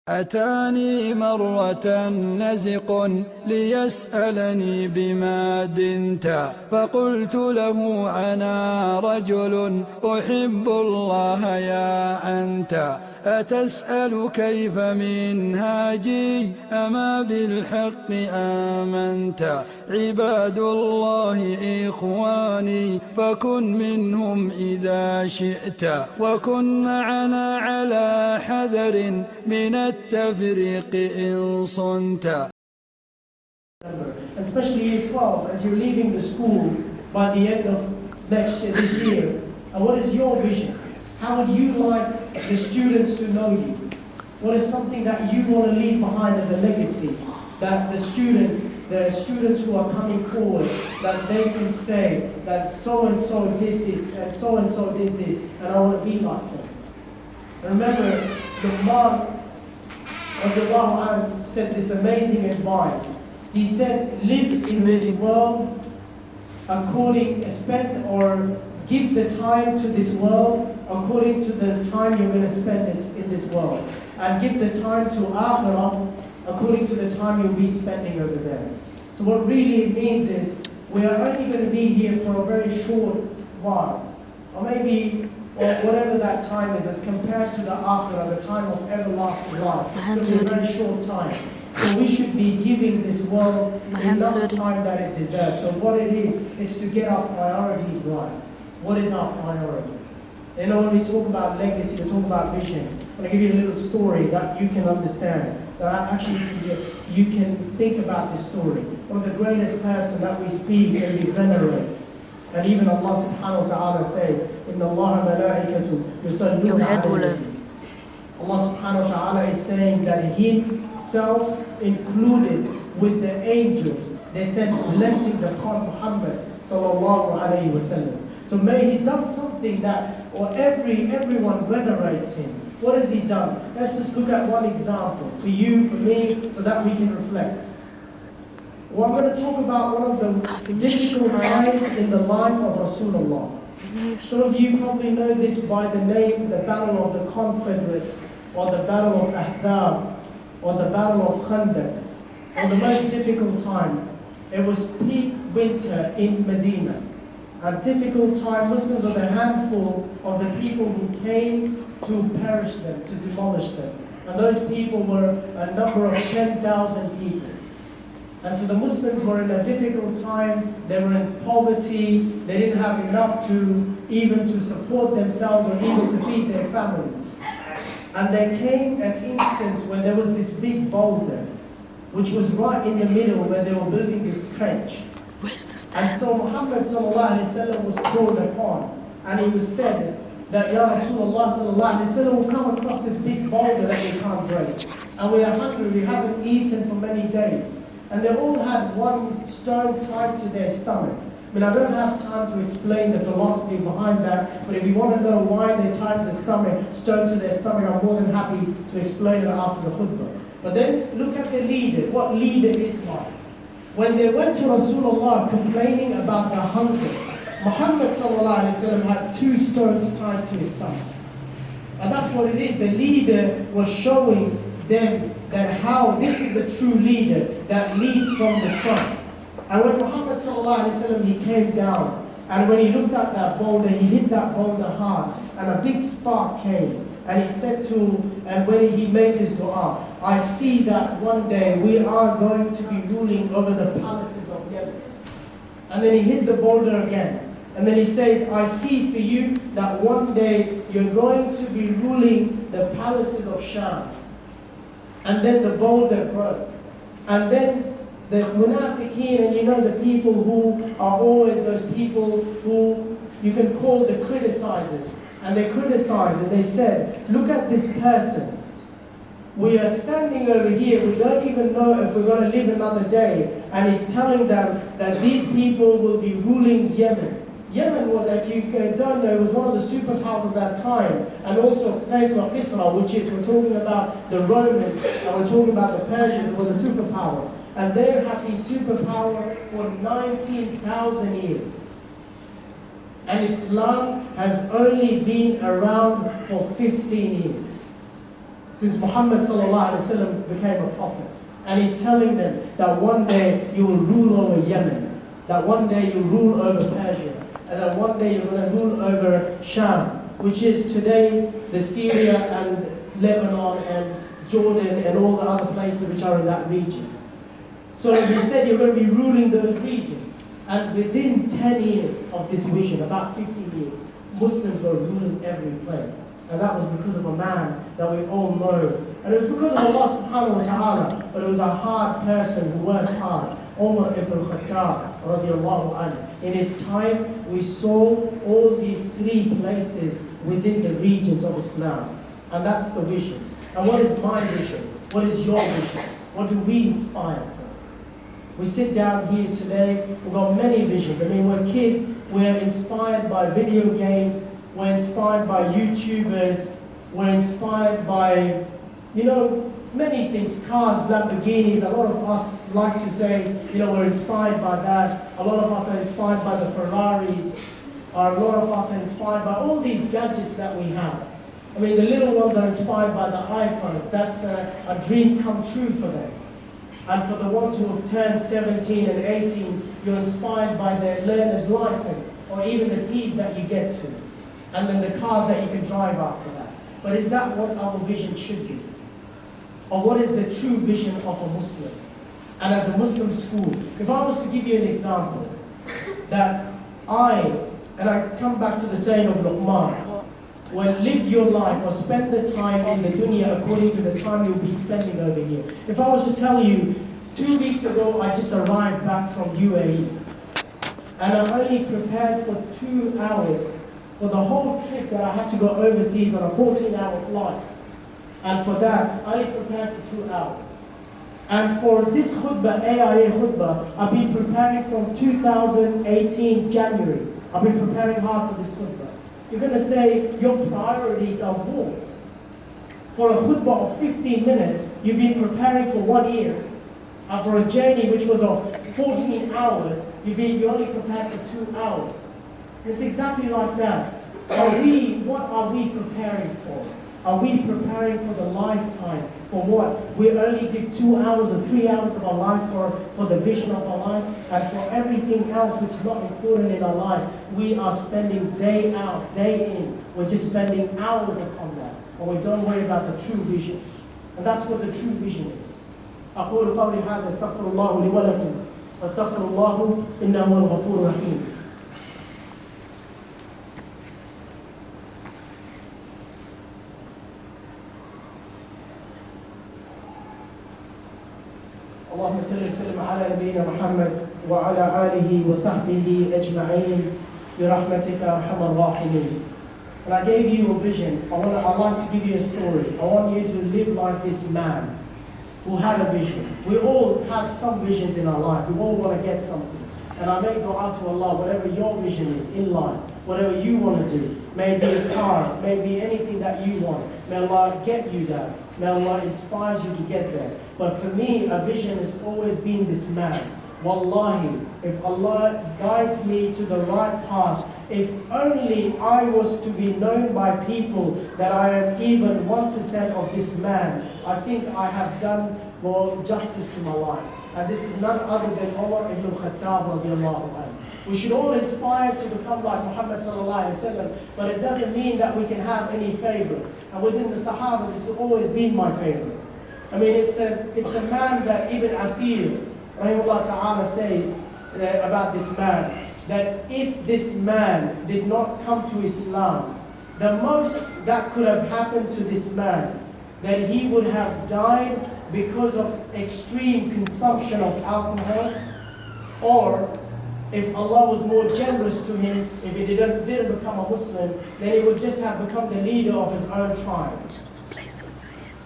أتاني مرة نزق ليسألني بما دنت، فقلت له أنا رجل أحب الله يا أنت، أتسأل كيف منهاجي أما بالحق آمنت، عباد الله إخواني فكن منهم إذا شئت، وكن معنا على حذر من التفريق إن صنت. Especially year 12, as you're leaving the school by the end of this year, what is your vision? How would you like the students to know you? What is something that you want to leave behind as a legacy? That the students who are coming forward, that they can say that so-and-so did this and so-and-so did this, and I want to be like them. Remember, Luqman said this amazing advice. He said, live in this world give the time to this world according to the time you're going to spend in this world. And give the time to Akhirah according to the time you'll be spending over there. So what really it means is, we are only going to be here for a very short while. Or maybe whatever that time is, as compared to the Akhirah, the time of everlasting life. It's a very short time. So we should be giving this world enough time that it deserves. So what it is, it's to get our priorities right. What is our priority? You know, when we talk about legacy, we talk about vision. I'm going to give you a little story that you can understand. That actually you can think about this story. One of the greatest person that we speak and we venerate. And even Allah subhanahu wa ta'ala says, Inna Allah malaikatu yusalluna alayhi. Allah subhanahu wa ta'ala is saying that Himself included with the angels, they sent blessings upon Muhammad sallallahu alayhi wa sallam. So he's done something that, everyone venerates him. What has he done? Let's just look at one example, for you, for me, so that we can reflect. Well, I'm going to talk about one of the difficult times in the life of Rasulullah. Some of you probably know this by the name, the Battle of the Confederates, or the Battle of Ahzab, or the Battle of Khandaq, or the most difficult time. It was peak winter in Medina. A difficult time. Muslims were the handful of the people who came to perish them, to demolish them. And those people were a number of 10,000 people. And so the Muslims were in a difficult time. They were in poverty. They didn't have enough to support themselves or even to feed their families. And there came an instance where there was this big boulder, which was right in the middle where they were building this trench. Where's the stand? And so Muhammad sallallahu alaihi wasallam was called upon, and he was said that Ya Rasulullah sallallahu alaihi wasallam will come across this big boulder that we can't break. And we are hungry, we haven't eaten for many days. And they all had one stone tied to their stomach. I mean, I don't have time to explain the philosophy behind that, but if you want to know why they tied the stone to their stomach, I'm more than happy to explain it after the khutbah. But then look at the leader, what leader is like. When they went to Rasulullah complaining about the hunger, Muhammad sallallahu alaihi wasallam had 2 stones tied to his stomach. And that's what it is. The leader was showing them that how this is the true leader that leads from the front. And when Muhammad sallallahu alaihi wasallam, he came down, and when he looked at that boulder, he hit that boulder hard, and a big spark came. And he said and when he made this dua, I see that one day we are going to be ruling over the palaces of Yemen. And then he hit the boulder again. And then he says, I see for you that one day you're going to be ruling the palaces of Sham. And then the boulder broke. And then the munafiqeen, and you know the people who are always those people who you can call the criticizers. And they criticized and they said, look at this person. We are standing over here, we don't even know if we're going to live another day. And he's telling them that these people will be ruling Yemen. Yemen was, if you don't know, it was one of the superpowers of that time. And also a place like Kisra, which is, we're talking about the Romans, and we're talking about the Persians, was a superpower. And they have been superpower for 19,000 years. And Islam has only been around for 15 years. since Muhammad sallallahu alaihi wasallam became a prophet. And he's telling them that one day you will rule over Yemen, that one day you rule over Persia, and that one day you're going to rule over Sham, which is today the Syria and Lebanon and Jordan and all the other places which are in that region. So he said you're going to be ruling those regions. And within 10 years of this vision, about 15 years, Muslims were ruling every place. And that was because of a man that we all know. And it was because of Allah subhanahu wa ta'ala, but it was a hard person who worked hard. Umar ibn Khattab radiallahu anhu. In his time, we saw all these three places within the regions of Islam. And that's the vision. And what is my vision? What is your vision? What do we inspire for? We sit down here today, we've got many visions. I mean, we're kids, we're inspired by video games, we're inspired by YouTubers, we're inspired by, many things, cars, Lamborghinis. A lot of us like to say, we're inspired by that. A lot of us are inspired by the Ferraris. A lot of us are inspired by all these gadgets that we have. I mean, the little ones are inspired by the iPhones. That's a dream come true for them. And for the ones who have turned 17 and 18, you're inspired by their learner's license, or even the keys that you get to, and then the cars that you can drive after that. But is that what our vision should be? Or what is the true vision of a Muslim? And as a Muslim school, if I was to give you an example, that I come back to the saying of Luqman, well, live your life or spend the time in the dunya according to the time you'll be spending over here. If I was to tell you, 2 weeks ago I just arrived back from UAE, and I'm only prepared for 2 hours for the whole trip that I had to go overseas on a 14-hour flight. And for that, I only prepared for 2 hours. And for this khutbah, AIA khutbah, I've been preparing from 2018 January. I've been preparing hard for this khutbah. You're going to say your priorities are warped. For a khutbah of 15 minutes, you've been preparing for 1 year. And for a journey which was of 14 hours, you only prepared for 2 hours. It's exactly like that. What are we preparing for? Are we preparing for the lifetime? For what? We only give 2 hours or 3 hours of our life for the vision of our life, and for everything else which is not important in our lives, we are spending day out, day in. We're just spending hours upon that. And we don't worry about the true vision. And that's what the true vision is. أقول قولي هذا استغفر الله لي ولكم واستغفر الله إنه هو الغفور الرحيم. اللهم صل وسلم على نبينا محمد وعلى آله وصحبه أجمعين برحمتك يا أرحم الراحمين. And I gave you a vision. I'd like to give you a story. I want you to live like this man who had a vision. We all have some visions in our life. We all want to get something. And I make dua to Allah, whatever your vision is in life, whatever you want to do, maybe a car, maybe anything that you want. May Allah get you that. May Allah inspires you to get there. But for me, a vision has always been this man. Wallahi, if Allah guides me to the right path, if only I was to be known by people that I am even 1% of this man, I think I have done more justice to my life. And this is none other than Umar ibn Khattab radiallahu anhu. We should all aspire to become like Muhammad sallallahu alaihi wasallam, but it doesn't mean that we can have any favorites. And within the Sahaba, this has always been my favorite. I mean, it's a man that Ibn Athir, rahimahullah ta'ala, says about this man, that if this man did not come to Islam, the most that could have happened to this man, that he would have died because of extreme consumption of alcohol, or if Allah was more generous to him, if he didn't become a Muslim, then he would just have become the leader of his own tribe.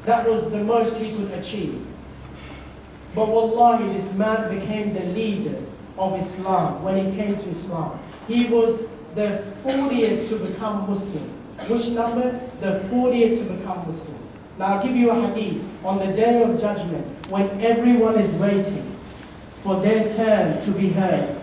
That was the most he could achieve. But wallahi, this man became the leader of Islam when he came to Islam. He was the 40th to become Muslim. Which number? The 40th to become Muslim. Now I'll give you a hadith. On the day of judgment, when everyone is waiting for their turn to be heard,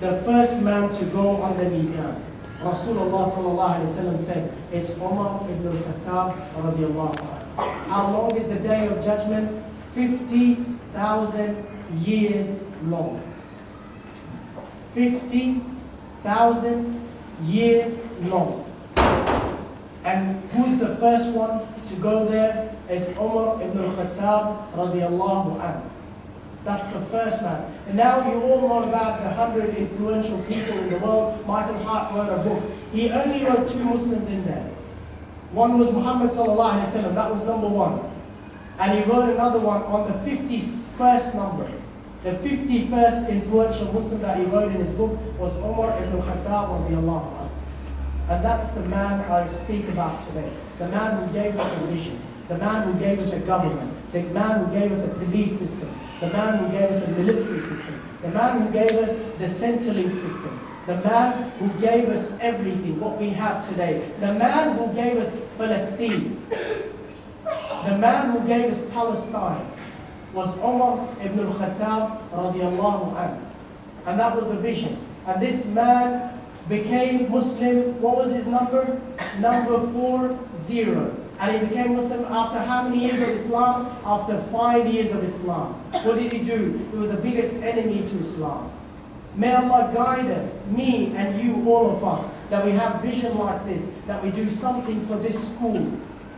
the first man to go on the mizan, Rasulullah sallallahu alaihi wasallam said, it's Umar ibn al-Khattab radiallahu anhu. How long is the day of judgment? 50,000 years long. 50,000 years long. And who's the first one to go there? It's Umar ibn al-Khattab radiallahu anhu. That's the first man. And now you all know about the 100 influential people in the world. Michael Hart wrote a book. He only wrote 2 Muslims in there. One was Muhammad sallallahu alaihi wasallam. That was number 1. And he wrote another one on the 51st number. The 51st influential Muslim that he wrote in his book was Umar ibn al-Khattab radiallahu anhu. And that's the man I speak about today. The man who gave us a vision. The man who gave us a government. The man who gave us a police system. The man who gave us a military system. The man who gave us the Centrelink system. The man who gave us everything, what we have today. The man who gave us Palestine. The man who gave us Palestine was Umar ibn al-Khattab radiallahu anhu. And that was the vision. And this man became Muslim. What was his number? Number 40. And he became Muslim after how many years of Islam? After 5 years of Islam. What did he do? He was the biggest enemy to Islam. May Allah guide us, me and you, all of us, that we have vision like this, that we do something for this school,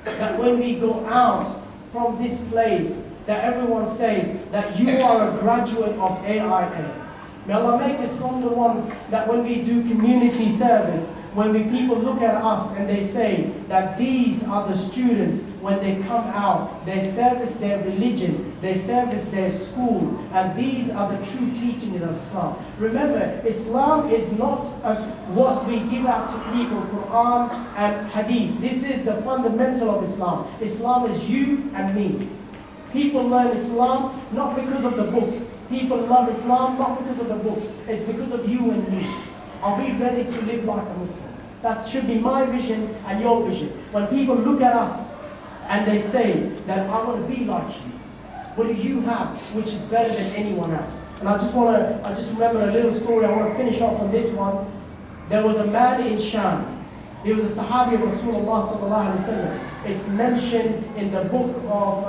that when we go out from this place, that everyone says that you are a graduate of AIA. May Allah make us from the ones that when we do community service, when people look at us and they say that these are the students, when they come out, they service their religion, they service their school, and these are the true teachings of Islam. Remember, Islam is not what we give out to people, Quran and Hadith. This is the fundamental of Islam. Islam is you and me. People learn Islam not because of the books. People love Islam not because of the books. It's because of you and me. Are we ready to live like a Muslim? That should be my vision and your vision. When people look at us and they say that I want to be like you, what do you have which is better than anyone else? And I just remember a little story. I want to finish off on this one. There was a man in Sham. He was a Sahabi of Rasulullah sallallahu alaihi wasallam. It's mentioned in the book of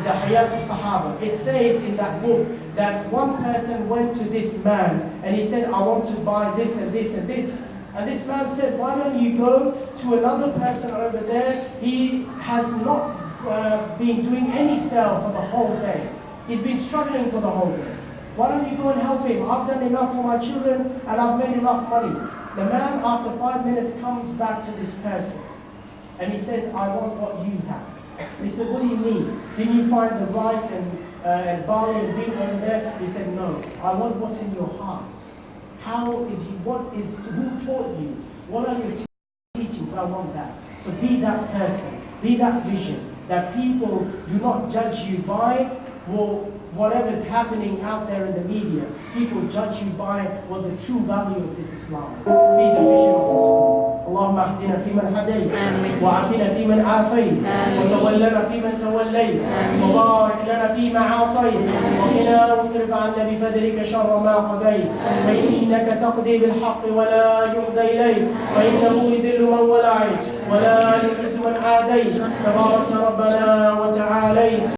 the Hayatul Sahaba. It says in that book that one person went to this man and he said, I want to buy this and this and this. And this man said, why don't you go to another person over there? He has not been doing any sale for the whole day. He's been struggling for the whole day. Why don't you go and help him? I've done enough for my children and I've made enough money. The man, after 5 minutes, comes back to this person and he says, I want what you have. And he said, what do you mean? Didn't you find the rice and barley and wheat over there? He said, no, I want what's in your heart. Who taught you? What are your teachings? I want that. So be that person, be that vision, that people do not judge you by whatever is happening out there in the media. People judge you by what the true value of this Islam is. Be the vision of this school. اللهم اهدنا فيمن هديت وعافنا فيمن عافيت وتولنا فيمن توليت وبارك لنا فيما اعطيت وقنا واصرف عنا بفضلك شر ما قضيت فانك تقضي بالحق ولا يقضى اليك وانه يذل من ولعت ولا يعز من عاديت تبارك ربنا وتعاليت.